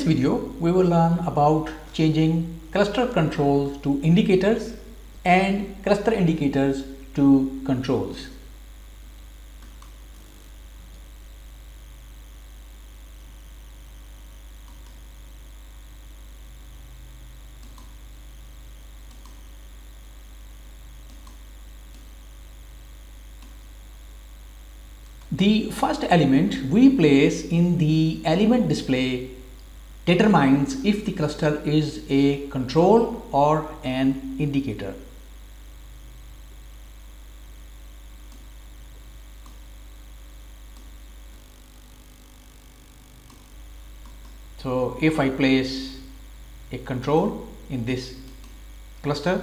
this video, we will learn about changing cluster controls to indicators and cluster indicators to controls. The first element we place in the element display determines if the cluster is a control or an indicator. So if I place a control in this cluster,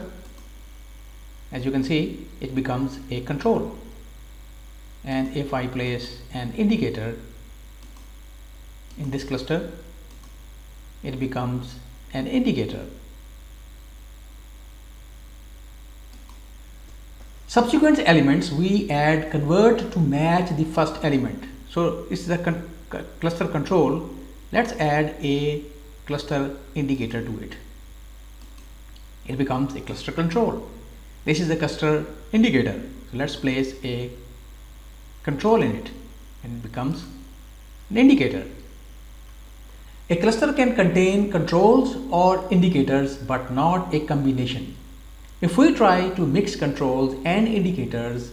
as you can see, it becomes a control. And if I place an indicator in this cluster, it becomes an indicator. Subsequent elements we add convert to match the first element. So this is a cluster control. Let's add a cluster indicator to it. It becomes a cluster control. This is a cluster indicator. So let's place a control in it and it becomes an indicator. A cluster can contain controls or indicators but not a combination. If we try to mix controls and indicators,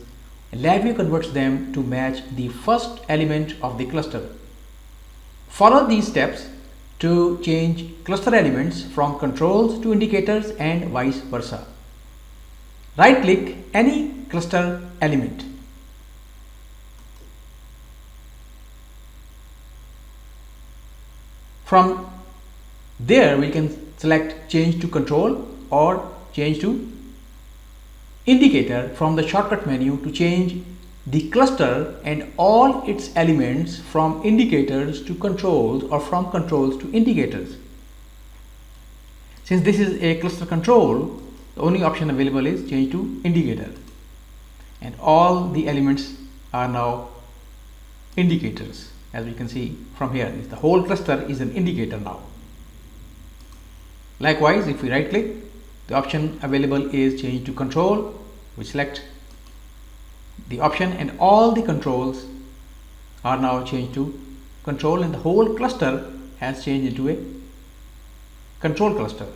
LabVIEW converts them to match the first element of the cluster. Follow these steps to change cluster elements from controls to indicators and vice versa. Right click any cluster element. From there we can select change to control or change to indicator from the shortcut menu to change the cluster and all its elements from indicators to controls or from controls to indicators. Since this is a cluster control, the only option available is change to indicator, and all the elements are now indicators. As we can see from here, the whole cluster is an indicator now. Likewise, if we right click, the option available is change to control. We select the option and all the controls are now changed to control, and the whole cluster has changed into a control cluster.